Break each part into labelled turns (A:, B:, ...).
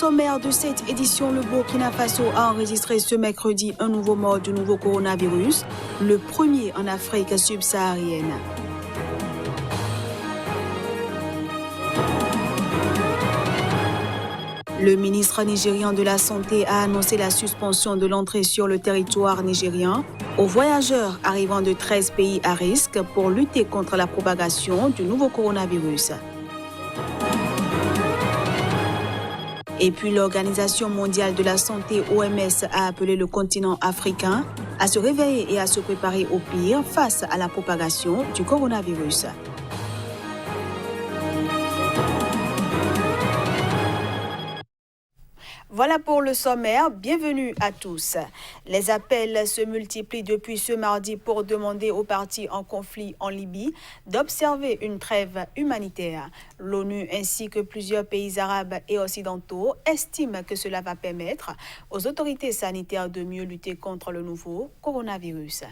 A: sommaire de cette édition, le Burkina Faso a enregistré ce mercredi un nouveau mort du nouveau coronavirus, le premier en Afrique subsaharienne. Le ministre nigérian de la Santé a annoncé la suspension de l'entrée sur le territoire nigérien aux voyageurs arrivant de 13 pays à risque pour lutter contre la propagation du nouveau coronavirus. Et puis l'Organisation mondiale de la santé OMS a appelé le continent africain à se réveiller et à se préparer au pire face à la propagation du coronavirus. Voilà pour le sommaire, bienvenue à tous. Les appels se multiplient depuis ce mardi pour demander aux partis en conflit en Libye d'observer une trêve humanitaire. L'ONU ainsi que plusieurs pays arabes et occidentaux estiment que cela va permettre aux autorités sanitaires de mieux lutter contre le nouveau coronavirus.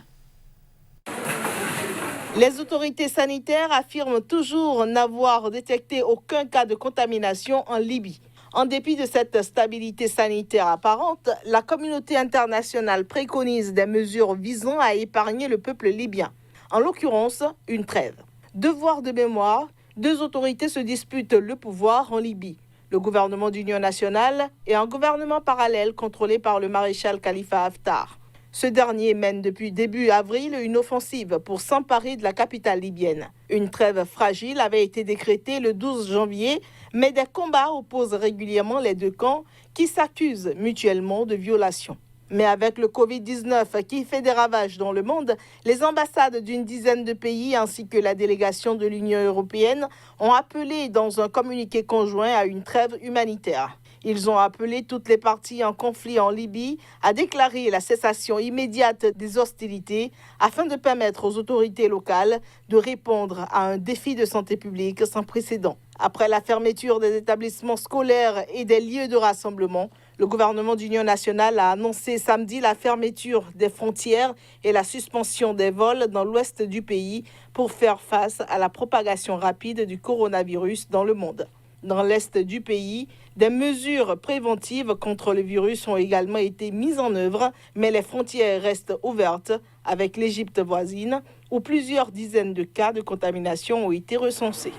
B: Les autorités sanitaires affirment toujours n'avoir détecté aucun cas de contamination en Libye. En dépit de cette stabilité sanitaire apparente, la communauté internationale préconise des mesures visant à épargner le peuple libyen, en l'occurrence une trêve. Devoir de mémoire, deux autorités se disputent le pouvoir en Libye, le gouvernement d'union nationale et un gouvernement parallèle contrôlé par le maréchal Khalifa Haftar. Ce dernier mène depuis début avril une offensive pour s'emparer de la capitale libyenne. Une trêve fragile avait été décrétée le 12 janvier, mais des combats opposent régulièrement les deux camps qui s'accusent mutuellement de violations. Mais avec le Covid-19 qui fait des ravages dans le monde, les ambassades d'une dizaine de pays ainsi que la délégation de l'Union européenne ont appelé dans un communiqué conjoint à une trêve humanitaire. Ils ont appelé toutes les parties en conflit en Libye à déclarer la cessation immédiate des hostilités afin de permettre aux autorités locales de répondre à un défi de santé publique sans précédent. Après la fermeture des établissements scolaires et des lieux de rassemblement, le gouvernement d'union nationale a annoncé samedi la fermeture des frontières et la suspension des vols dans l'ouest du pays pour faire face à la propagation rapide du coronavirus dans le monde. Dans l'est du pays, des mesures préventives contre le virus ont également été mises en œuvre, mais les frontières restent ouvertes avec l'Égypte voisine, où plusieurs dizaines de cas de contamination ont été recensés.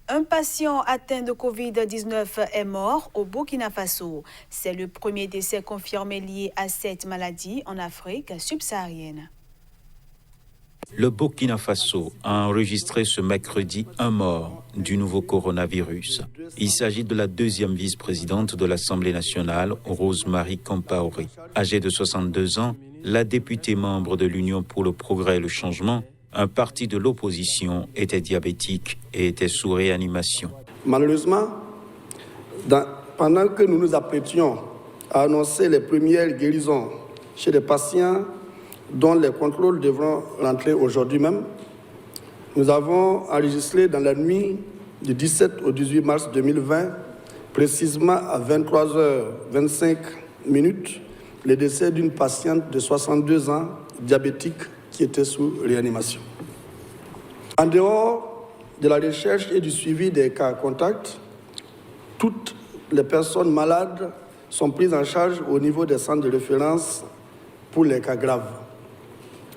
A: Un patient atteint de Covid-19 est mort au Burkina Faso. C'est le premier décès confirmé lié à cette maladie en Afrique subsaharienne.
C: Le Burkina Faso a enregistré ce mercredi un mort du nouveau coronavirus. Il s'agit de la deuxième vice-présidente de l'Assemblée nationale, Rose-Marie Compaoré. Âgée de 62 ans, la députée membre de l'Union pour le progrès et le changement, un parti de l'opposition, était diabétique et était sous réanimation.
D: Malheureusement, pendant que nous nous apprêtions à annoncer les premières guérisons chez les patients dont les contrôles devront rentrer aujourd'hui même, nous avons enregistré dans la nuit du 17 au 18 mars 2020, précisément à 23h25, le décès d'une patiente de 62 ans, diabétique, qui était sous réanimation. En dehors de la recherche et du suivi des cas contacts, toutes les personnes malades sont prises en charge au niveau des centres de référence pour les cas graves.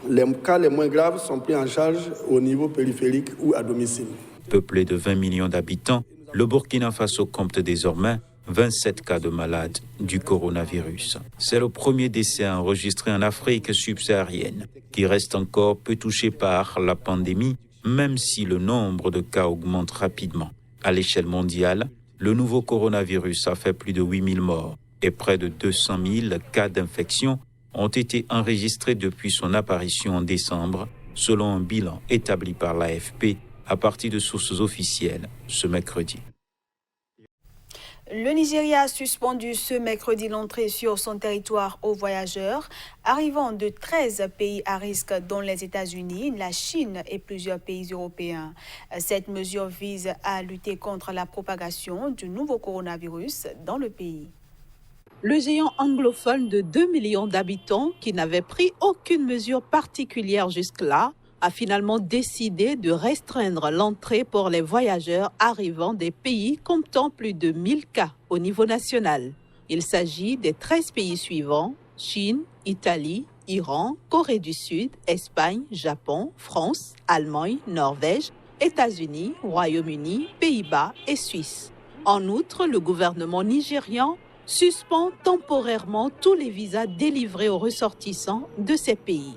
D: Les cas les moins graves sont pris en charge au niveau périphérique ou à domicile.
C: Peuplé de 20 millions d'habitants, le Burkina Faso compte désormais 27 cas de malades du coronavirus. C'est le premier décès enregistré en Afrique subsaharienne, qui reste encore peu touché par la pandémie, même si le nombre de cas augmente rapidement. À l'échelle mondiale, le nouveau coronavirus a fait plus de 8000 morts et près de 200 000 cas d'infection ont été enregistrés depuis son apparition en décembre, selon un bilan établi par l'AFP à partir de sources officielles ce mercredi.
A: Le Nigeria a suspendu ce mercredi l'entrée sur son territoire aux voyageurs arrivant de 13 pays à risque, dont les États-Unis, la Chine et plusieurs pays européens. Cette mesure vise à lutter contre la propagation du nouveau coronavirus dans le pays.
E: Le géant anglophone de 2 millions d'habitants, qui n'avait pris aucune mesure particulière jusque-là, a finalement décidé de restreindre l'entrée pour les voyageurs arrivant des pays comptant plus de 1000 cas au niveau national. Il s'agit des 13 pays suivants: Chine, Italie, Iran, Corée du Sud, Espagne, Japon, France, Allemagne, Norvège, États-Unis, Royaume-Uni, Pays-Bas et Suisse. En outre, le gouvernement nigérian suspend temporairement tous les visas délivrés aux ressortissants de ces pays.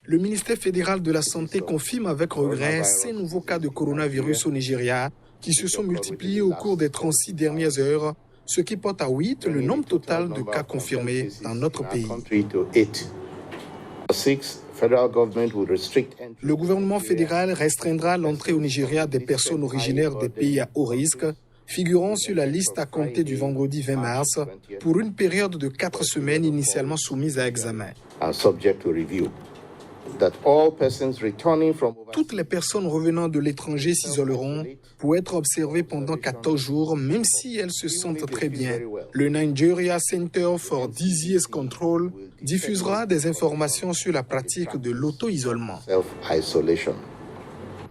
F: Le ministère fédéral de la Santé confirme avec regret ces nouveaux cas de coronavirus au Nigeria qui se sont multipliés au cours des 36 dernières heures, ce qui porte à 8 le nombre total de cas confirmés dans notre pays. Le gouvernement fédéral restreindra l'entrée au Nigeria des personnes originaires des pays à haut risque, figurant sur la liste à compter du vendredi 20 mars, pour une période de 4 semaines initialement soumise à examen. Toutes les personnes revenant de l'étranger s'isoleront pour être observées pendant 14 jours, même si elles se sentent très bien. Le Nigeria Center for Disease Control diffusera des informations sur la pratique de l'auto-isolement.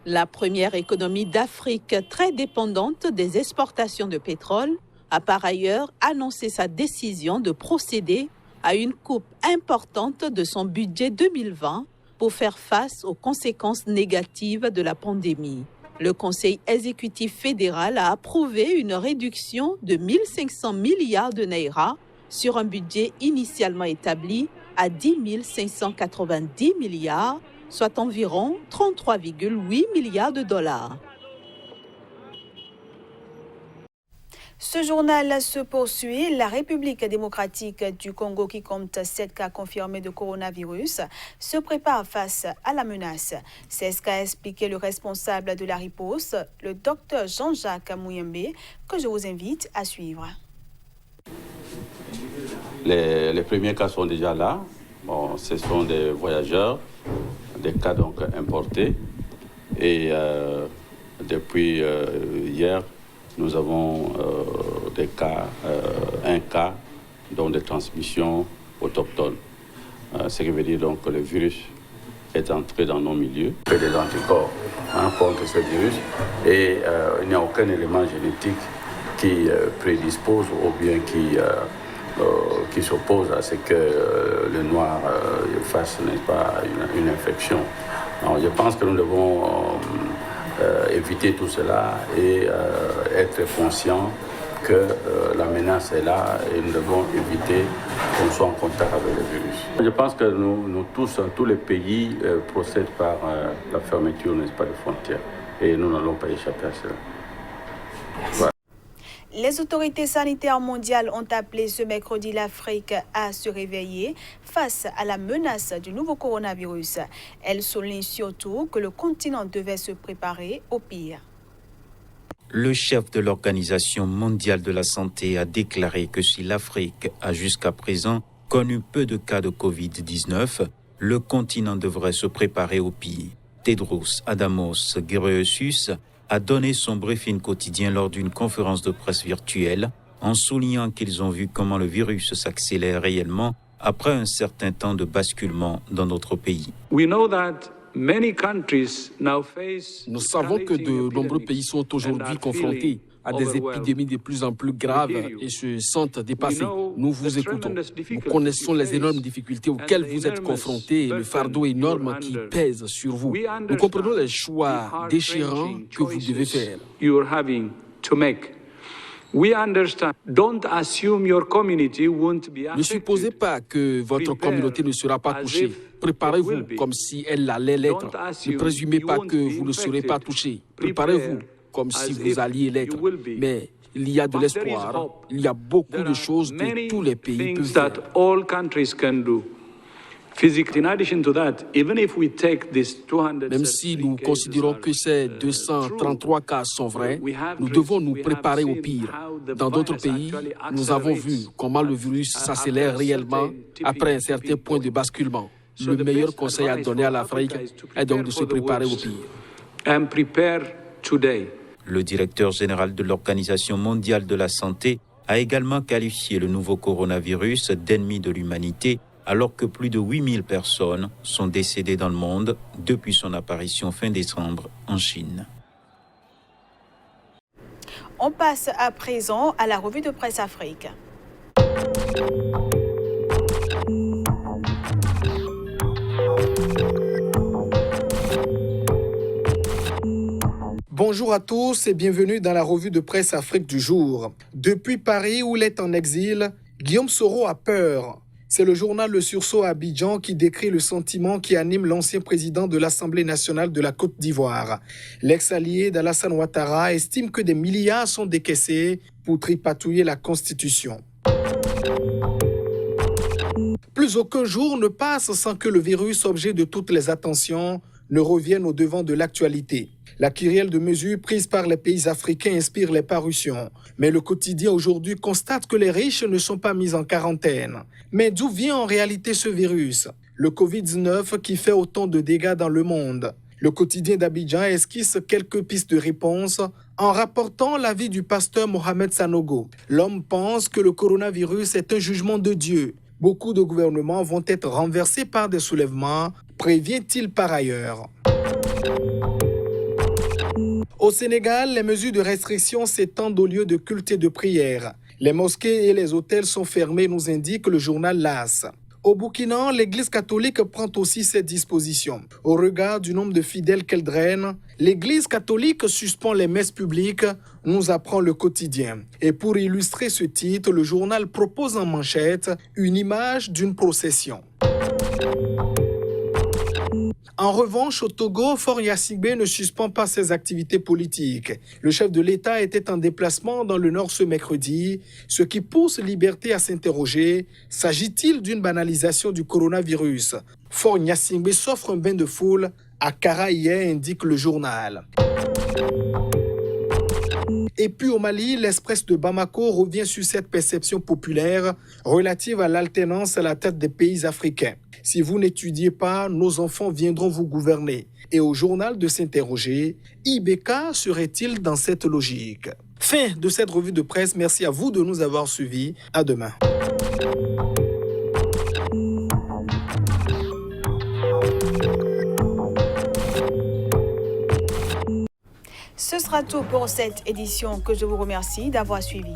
E: La première économie d'Afrique très dépendante des exportations de pétrole a par ailleurs annoncé sa décision de procéder à une coupe importante de son budget 2020 pour faire face aux conséquences négatives de la pandémie. Le Conseil exécutif fédéral a approuvé une réduction de 1 500 milliards de naira sur un budget initialement établi à 10 590 milliards, soit environ 33,8 milliards de dollars.
A: Ce journal se poursuit. La République démocratique du Congo, qui compte 7 cas confirmés de coronavirus, se prépare face à la menace. C'est ce qu'a expliqué le responsable de la riposte, le docteur Jean-Jacques Mouyembe, que je vous invite à suivre.
G: Les premiers cas sont déjà là. Bon, ce sont des voyageurs, des cas donc importés. Et depuis hier, nous avons des cas, un cas donc de transmission autochtone. Ce qui veut dire donc que le virus est entré dans nos milieux. Il y a des anticorps contre ce virus et il n'y a aucun élément génétique qui prédispose ou bien qui s'oppose à ce que le noir fasse, n'est-ce pas, une infection. Alors, je pense que nous devons éviter tout cela et être conscients que la menace est là et nous devons éviter qu'on soit en contact avec le virus. Je pense que nous tous les pays procèdent par la fermeture, n'est-ce pas, des frontières et nous n'allons pas échapper à cela. Voilà.
A: Les autorités sanitaires mondiales ont appelé ce mercredi l'Afrique à se réveiller face à la menace du nouveau coronavirus. Elles soulignent surtout que le continent devait se préparer au pire.
C: Le chef de l'Organisation mondiale de la santé a déclaré que si l'Afrique a jusqu'à présent connu peu de cas de Covid-19, le continent devrait se préparer au pire. Tedros Adhanom Ghebreyesus a donné son briefing quotidien lors d'une conférence de presse virtuelle en soulignant qu'ils ont vu comment le virus s'accélère réellement après un certain temps de basculement dans notre pays.
H: Nous savons que de nombreux pays sont aujourd'hui confrontés à des épidémies de plus en plus graves et se sentent dépassés. Nous vous écoutons. Nous connaissons les énormes difficultés auxquelles vous êtes confrontés et le fardeau énorme qui pèse sur vous. Nous comprenons les choix déchirants que vous devez faire. Ne supposez pas que votre communauté ne sera pas touchée. Préparez-vous comme si elle allait l'être. Ne présumez pas que vous ne serez pas touché. Préparez-vous comme si vous alliez l'être. Mais il y a de l'espoir. Il y a beaucoup de choses que tous les pays peuvent faire. Même si nous considérons que ces 233 cas sont vrais, nous devons nous préparer au pire. Dans d'autres pays, nous avons vu comment le virus s'accélère réellement après un certain point de basculement. Le meilleur conseil à donner à l'Afrique est donc de se préparer au pire.
C: Le directeur général de l'Organisation mondiale de la santé a également qualifié le nouveau coronavirus d'ennemi de l'humanité alors que plus de 8000 personnes sont décédées dans le monde depuis son apparition fin décembre en Chine.
A: On passe à présent à la revue de presse Afrique.
F: Bonjour à tous et bienvenue dans la revue de presse Afrique du jour. Depuis Paris où il est en exil, Guillaume Soro a peur. C'est le journal Le Sursaut à Abidjan qui décrit le sentiment qui anime l'ancien président de l'Assemblée nationale de la Côte d'Ivoire. L'ex-allié d'Alassane Ouattara estime que des milliards sont décaissés pour tripatouiller la Constitution. Plus aucun jour ne passe sans que le virus, objet de toutes les attentions, ne revienne au devant de l'actualité. La kyrielle de mesures prises par les pays africains inspire les parutions. Mais le quotidien aujourd'hui constate que les riches ne sont pas mis en quarantaine. Mais d'où vient en réalité ce virus? Le Covid-19 qui fait autant de dégâts dans le monde. Le quotidien d'Abidjan esquisse quelques pistes de réponse en rapportant l'avis du pasteur Mohamed Sanogo. L'homme pense que le coronavirus est un jugement de Dieu. Beaucoup de gouvernements vont être renversés par des soulèvements, prévient-il par ailleurs. Au Sénégal, les mesures de restriction s'étendent aux lieux de culte et de prière. Les mosquées et les hôtels sont fermés, nous indique le journal LAS. Au Burkina, l'Église catholique prend aussi ses dispositions. Au regard du nombre de fidèles qu'elle draine, l'Église catholique suspend les messes publiques, nous apprend le quotidien. Et pour illustrer ce titre, le journal propose en manchette une image d'une procession. En revanche, au Togo, Faure Gnassingbé ne suspend pas ses activités politiques. Le chef de l'État était en déplacement dans le Nord ce mercredi, ce qui pousse Liberté à s'interroger. S'agit-il d'une banalisation du coronavirus? Faure Gnassingbé s'offre un bain de foule à Kara hier, indique le journal. Et puis au Mali, l'Express de Bamako revient sur cette perception populaire relative à l'alternance à la tête des pays africains. Si vous n'étudiez pas, nos enfants viendront vous gouverner. Et au journal de s'interroger, IBK serait-il dans cette logique? Fin de cette revue de presse. Merci à vous de nous avoir suivis. À demain.
A: Ce sera tout pour cette édition que je vous remercie d'avoir suivi.